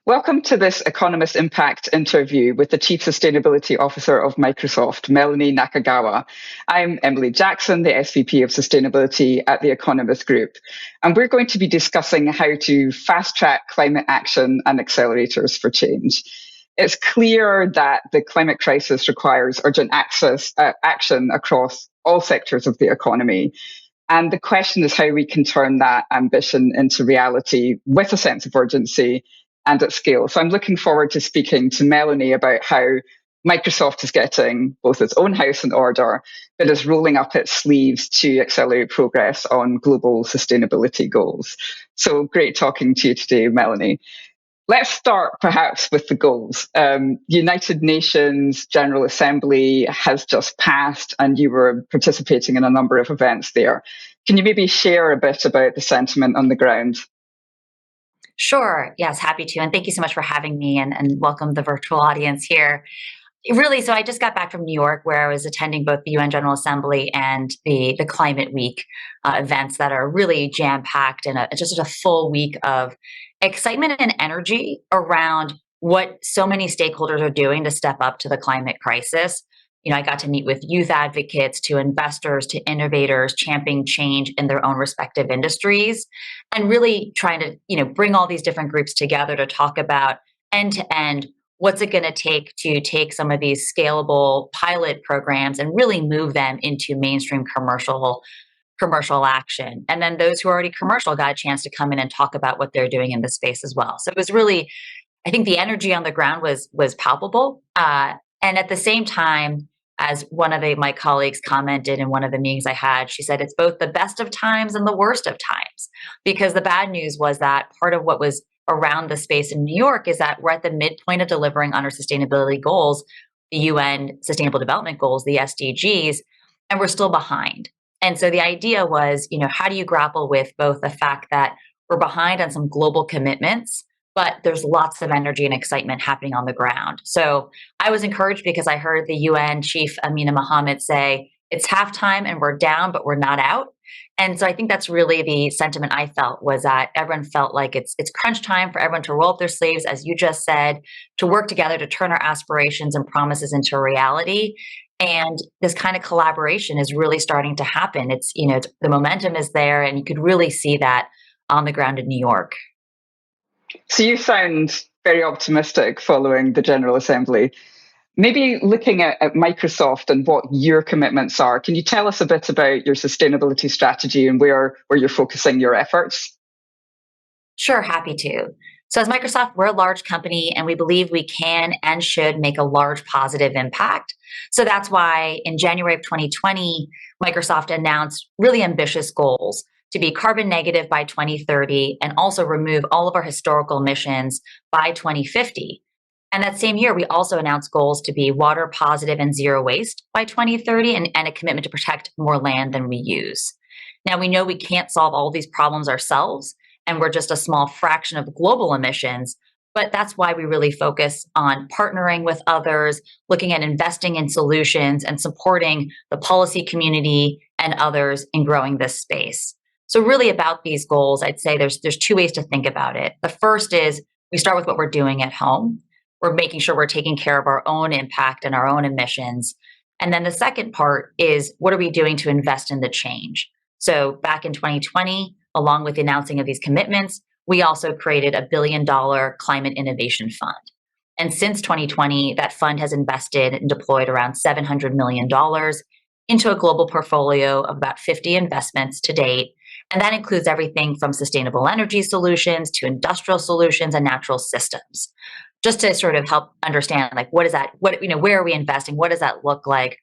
Welcome to this Economist Impact interview with the Chief Sustainability Officer of Microsoft, Melanie Nakagawa. I'm Emily Jackson, the SVP of Sustainability at the Economist Group, and we're going to be discussing how to fast-track climate action and accelerators for change. It's clear that the climate crisis requires urgent action across all sectors of the economy. And the question is how we can turn that ambition into reality with a sense of urgency and at scale. So I'm looking forward to speaking to Melanie about how Microsoft is getting both its own house in order, but is rolling up its sleeves to accelerate progress on global sustainability goals. So great talking to you today, Melanie. Let's start perhaps with the goals. United Nations General Assembly has just passed, and you were participating in a number of events there. Can you maybe share a bit about the sentiment on the ground? Sure. Yes, happy to. And thank you so much for having me and welcome the virtual audience here. Really, so I just got back from New York where I was attending both the UN General Assembly and the Climate Week events that are really jam-packed and just a full week of excitement and energy around what so many stakeholders are doing to step up to the climate crisis. I got to meet with youth advocates, to investors, to innovators, championing change in their own respective industries, and really trying to, bring all these different groups together to talk about end to end what's it going to take some of these scalable pilot programs and really move them into mainstream commercial action. And then those who are already commercial got a chance to come in and talk about what they're doing in the space as well. So it was really, I think the energy on the ground was palpable. And at the same time, as one of my colleagues commented in one of the meetings I had, she said it's both the best of times and the worst of times. Because the bad news was that part of what was around the space in New York is that we're at the midpoint of delivering on our sustainability goals, the UN Sustainable Development Goals, the SDGs, and we're still behind. And so the idea was, how do you grapple with both the fact that we're behind on some global commitments, but there's lots of energy and excitement happening on the ground. So I was encouraged because I heard the UN chief, Amina Mohammed, say, it's halftime and we're down, but we're not out. And so I think that's really the sentiment I felt, was that everyone felt like it's crunch time for everyone to roll up their sleeves, as you just said, to work together to turn our aspirations and promises into reality. And this kind of collaboration is really starting to happen. The momentum is there, and you could really see that on the ground in New York. So you sound very optimistic following the General Assembly. Maybe looking at Microsoft and what your commitments are, can you tell us a bit about your sustainability strategy and where you're focusing your efforts? Sure, happy to. So as Microsoft, we're a large company and we believe we can and should make a large positive impact. So that's why in January of 2020, Microsoft announced really ambitious goals to be carbon negative by 2030 and also remove all of our historical emissions by 2050. And that same year, we also announced goals to be water positive and zero waste by 2030 and a commitment to protect more land than we use. Now, we know we can't solve all these problems ourselves, and we're just a small fraction of global emissions, but that's why we really focus on partnering with others, looking at investing in solutions and supporting the policy community and others in growing this space. So really about these goals, I'd say there's two ways to think about it. The first is we start with what we're doing at home. We're making sure we're taking care of our own impact and our own emissions. And then the second part is what are we doing to invest in the change? So back in 2020, along with the announcing of these commitments, we also created $1 billion climate innovation fund. And since 2020, that fund has invested and deployed around $700 million into a global portfolio of about 50 investments to date. And that includes everything from sustainable energy solutions to industrial solutions and natural systems. Just to sort of help understand, like, what is that? Where are we investing? What does that look like?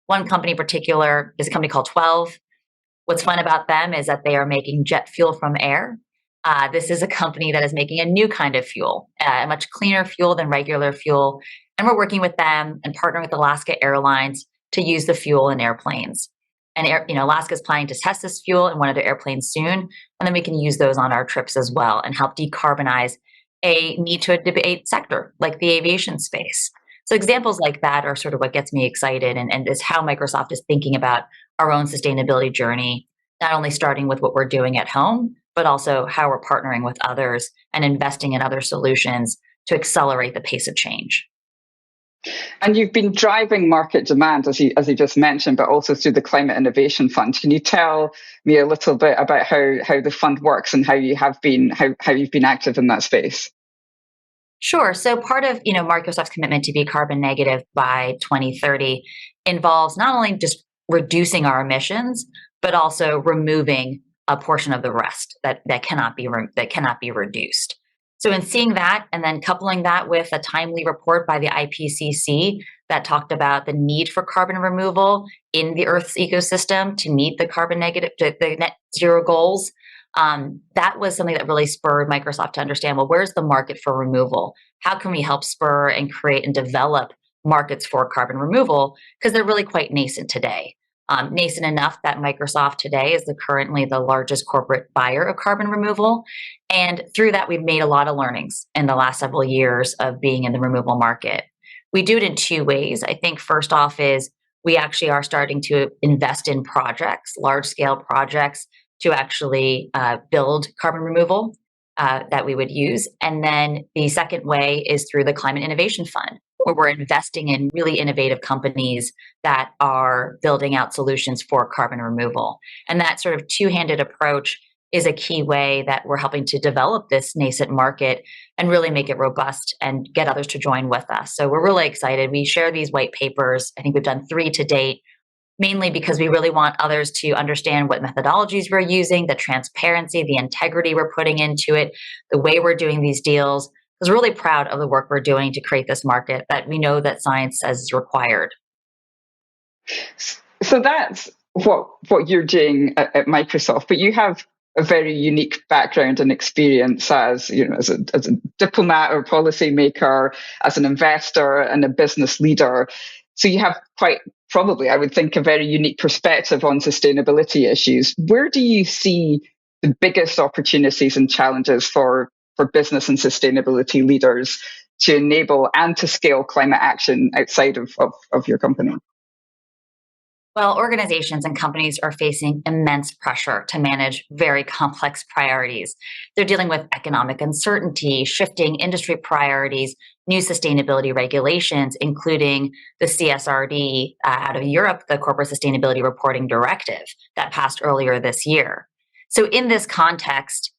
One company in particular is a company called 12. What's fun about them is that they are making jet fuel from air. This is a company that is making a new kind of fuel, a much cleaner fuel than regular fuel. And we're working with them and partnering with Alaska Airlines to use the fuel in airplanes. And Alaska is planning to test this fuel in one of their airplanes soon, and then we can use those on our trips as well and help decarbonize a need to debate sector like the aviation space. So examples like that are sort of what gets me excited and is how Microsoft is thinking about our own sustainability journey, not only starting with what we're doing at home, but also how we're partnering with others and investing in other solutions to accelerate the pace of change. And you've been driving market demand, as you just mentioned, but also through the Climate Innovation Fund. Can you tell me a little bit about how the fund works and how you've been active in that space? Sure. So part of Microsoft's commitment to be carbon negative by 2030 involves not only just reducing our emissions, but also removing a portion of the rest that cannot be reduced. So in seeing that and then coupling that with a timely report by the IPCC that talked about the need for carbon removal in the Earth's ecosystem to meet the net zero goals, that was something that really spurred Microsoft to understand, well, where's the market for removal? How can we help spur and create and develop markets for carbon removal? Because they're really quite nascent today. Nascent enough that Microsoft today is currently the largest corporate buyer of carbon removal. And through that, we've made a lot of learnings in the last several years of being in the removal market. We do it in two ways. I think first off is we actually are starting to invest in projects, large scale projects, to actually build carbon removal that we would use. And then the second way is through the Climate Innovation Fund, where we're investing in really innovative companies that are building out solutions for carbon removal. And that sort of two-handed approach is a key way that we're helping to develop this nascent market and really make it robust and get others to join with us. So we're really excited. We share these white papers. I think we've done 3 to date, mainly because we really want others to understand what methodologies we're using, the transparency, the integrity we're putting into it, the way we're doing these deals. I was really proud of the work we're doing to create this market that we know that science says is required. So that's what you're doing at Microsoft, but you have a very unique background and experience as a diplomat or policymaker, as an investor and a business leader. So you have quite probably, I would think, a very unique perspective on sustainability issues. Where do you see the biggest opportunities and challenges for business and sustainability leaders to enable and to scale climate action outside of your company? Well, organizations and companies are facing immense pressure to manage very complex priorities. They're dealing with economic uncertainty, shifting industry priorities, new sustainability regulations, including the CSRD out of Europe, the Corporate Sustainability Reporting Directive that passed earlier this year. So in this context,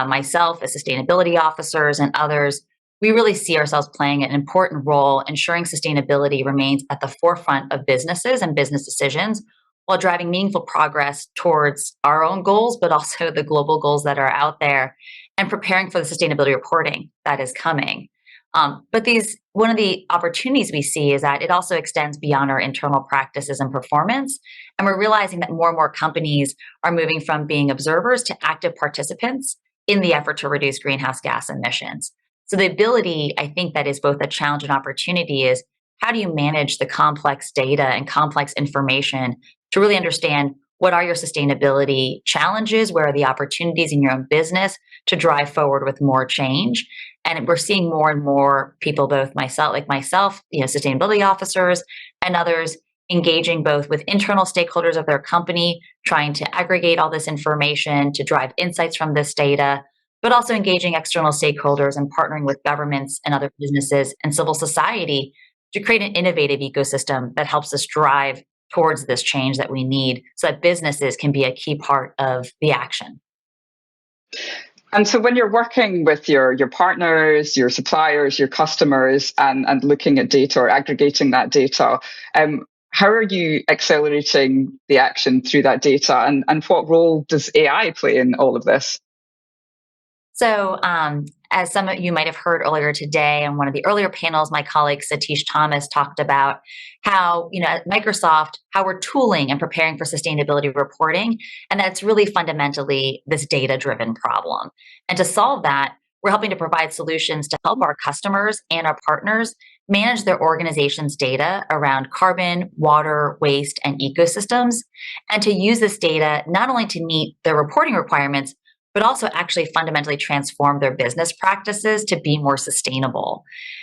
myself as sustainability officers and others, we really see ourselves playing an important role ensuring sustainability remains at the forefront of businesses and business decisions while driving meaningful progress towards our own goals, but also the global goals that are out there and preparing for the sustainability reporting that is coming. But one of the opportunities we see is that it also extends beyond our internal practices and performance. And we're realizing that more and more companies are moving from being observers to active participants in the effort to reduce greenhouse gas emissions. So the ability, I think, that is both a challenge and opportunity is how do you manage the complex data and complex information to really understand what are your sustainability challenges, where are the opportunities in your own business to drive forward with more change. And we're seeing more and more people, both myself, sustainability officers and others engaging both with internal stakeholders of their company, trying to aggregate all this information to drive insights from this data, but also engaging external stakeholders and partnering with governments and other businesses and civil society to create an innovative ecosystem that helps us drive towards this change that we need so that businesses can be a key part of the action. And so when you're working with your partners, your suppliers, your customers, and looking at data or aggregating that data, how are you accelerating the action through that data? And what role does AI play in all of this? So, as some of you might have heard earlier today on one of the earlier panels, my colleague Satish Thomas talked about how, at Microsoft, how we're tooling and preparing for sustainability reporting. And that's really fundamentally this data-driven problem. And to solve that, we're helping to provide solutions to help our customers and our partners manage their organization's data around carbon, water, waste, and ecosystems, and to use this data not only to meet their reporting requirements, but also actually fundamentally transform their business practices to be more sustainable.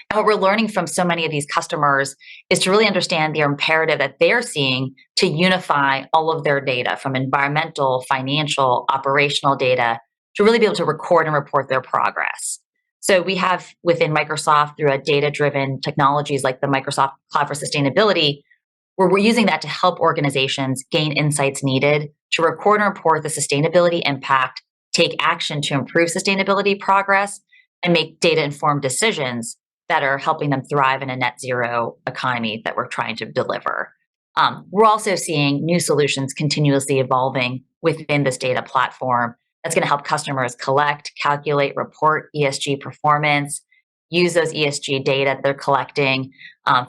And what we're learning from so many of these customers is to really understand the imperative that they're seeing to unify all of their data from environmental, financial, operational data to really be able to record and report their progress. So we have within Microsoft, through a data-driven technologies like the Microsoft Cloud for Sustainability, where we're using that to help organizations gain insights needed to record and report the sustainability impact, take action to improve sustainability progress, and make data-informed decisions that are helping them thrive in a net zero economy that we're trying to deliver. We're also seeing new solutions continuously evolving within this data platform that's going to help customers collect, calculate, report ESG performance, use those ESG data they're collecting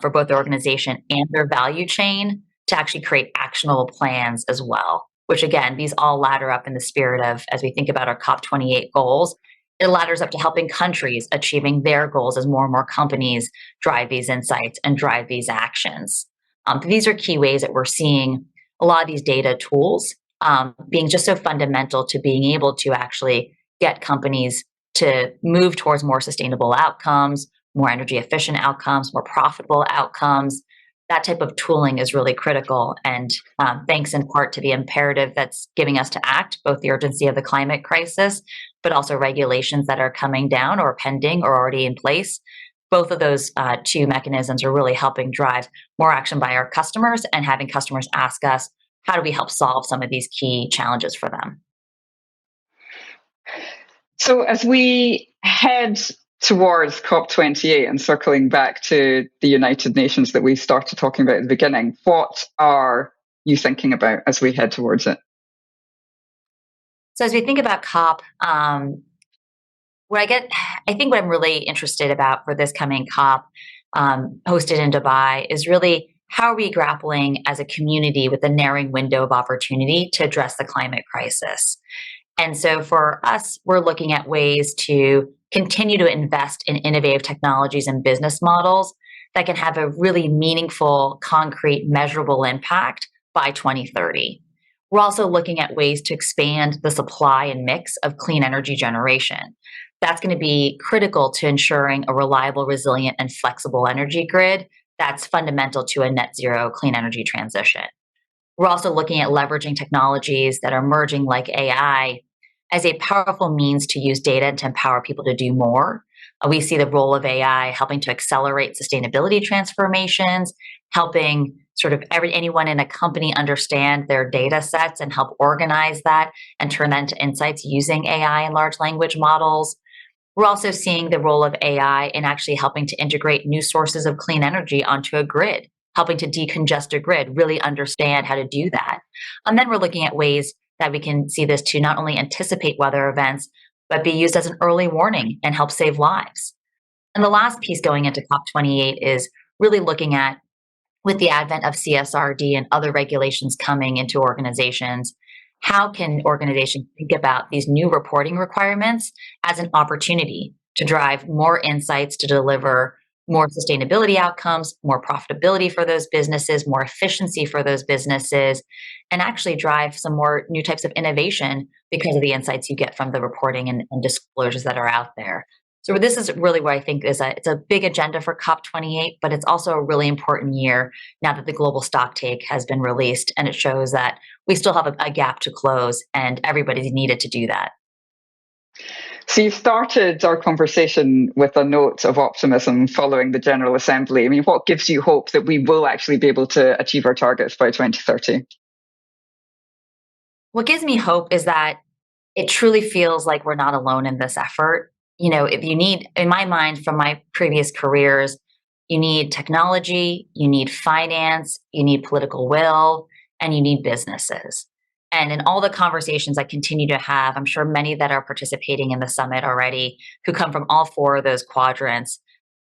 for both their organization and their value chain to actually create actionable plans as well. Which again, these all ladder up in the spirit of, as we think about our COP28 goals, it ladders up to helping countries achieving their goals as more and more companies drive these insights and drive these actions. These are key ways that we're seeing a lot of these data tools being just so fundamental to being able to actually get companies to move towards more sustainable outcomes, more energy efficient outcomes, more profitable outcomes. That type of tooling is really critical. And thanks in part to the imperative that's giving us to act, both the urgency of the climate crisis, but also regulations that are coming down or pending or already in place. Both of those two mechanisms are really helping drive more action by our customers and having customers ask us, how do we help solve some of these key challenges for them? So as we head towards COP28 and circling back to the United Nations that we started talking about at the beginning, what are you thinking about as we head towards it? So as we think about COP, I think what I'm really interested about for this coming COP hosted in Dubai is really how are we grappling as a community with the narrowing window of opportunity to address the climate crisis. And so for us, we're looking at ways to continue to invest in innovative technologies and business models that can have a really meaningful, concrete, measurable impact by 2030. We're also looking at ways to expand the supply and mix of clean energy generation. That's going to be critical to ensuring a reliable, resilient, and flexible energy grid that's fundamental to a net zero clean energy transition. We're also looking at leveraging technologies that are emerging like AI as a powerful means to use data to empower people to do more. We see the role of AI helping to accelerate sustainability transformations, helping sort of anyone in a company understand their data sets and help organize that and turn that into insights using AI and large language models. We're also seeing the role of AI in actually helping to integrate new sources of clean energy onto a grid, helping to decongest a grid, really understand how to do that. And then we're looking at ways that we can see this to not only anticipate weather events, but be used as an early warning and help save lives. And the last piece going into COP28 is really looking at, with the advent of CSRD and other regulations coming into organizations, how can organizations think about these new reporting requirements as an opportunity to drive more insights to deliver more sustainability outcomes, more profitability for those businesses, more efficiency for those businesses, and actually drive some more new types of innovation because of the insights you get from the reporting and disclosures that are out there. So this is really what I think it's a big agenda for COP28, but it's also a really important year now that the global stocktake has been released, and it shows that we still have a gap to close, and everybody's needed to do that. So you started our conversation with a note of optimism following the General Assembly. I mean, what gives you hope that we will actually be able to achieve our targets by 2030? What gives me hope is that it truly feels like we're not alone in this effort. You know, if you need, in my mind, from my previous careers, you need technology, you need finance, you need political will, and you need businesses. And in all the conversations I continue to have, I'm sure many that are participating in the summit already, who come from all four of those quadrants,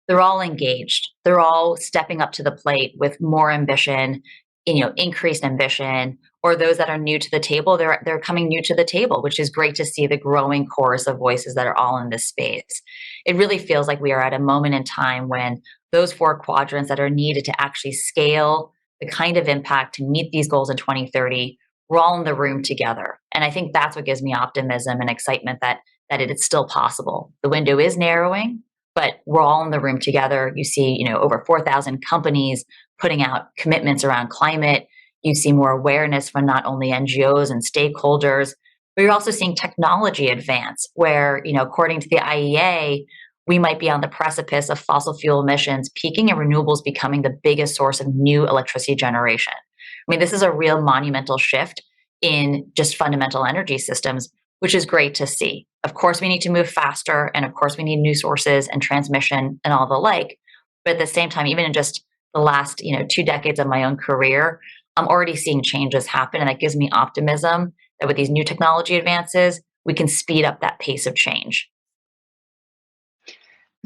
they're all engaged. They're all stepping up to the plate with more ambition, increased ambition, or those that are new to the table, they're coming new to the table, which is great to see the growing chorus of voices that are all in this space. It really feels like we are at a moment in time when those four quadrants that are needed to actually scale the kind of impact to meet these goals in 2030, we're all in the room together. And I think that's what gives me optimism and excitement that it is still possible. The window is narrowing, but we're all in the room together. You see, over 4,000 companies putting out commitments around climate. You see more awareness from not only NGOs and stakeholders, but you're also seeing technology advance where, according to the IEA, we might be on the precipice of fossil fuel emissions peaking and renewables becoming the biggest source of new electricity generation. I mean, this is a real monumental shift in just fundamental energy systems, which is great to see. Of course, we need to move faster, and of course, we need new sources and transmission and all the like. But at the same time, even in just the last 2 decades of my own career, I'm already seeing changes happen, and that gives me optimism that with these new technology advances, we can speed up that pace of change.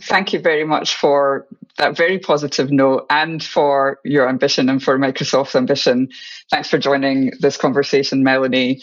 Thank you very much for that very positive note and for your ambition and for Microsoft's ambition. Thanks for joining this conversation, Melanie.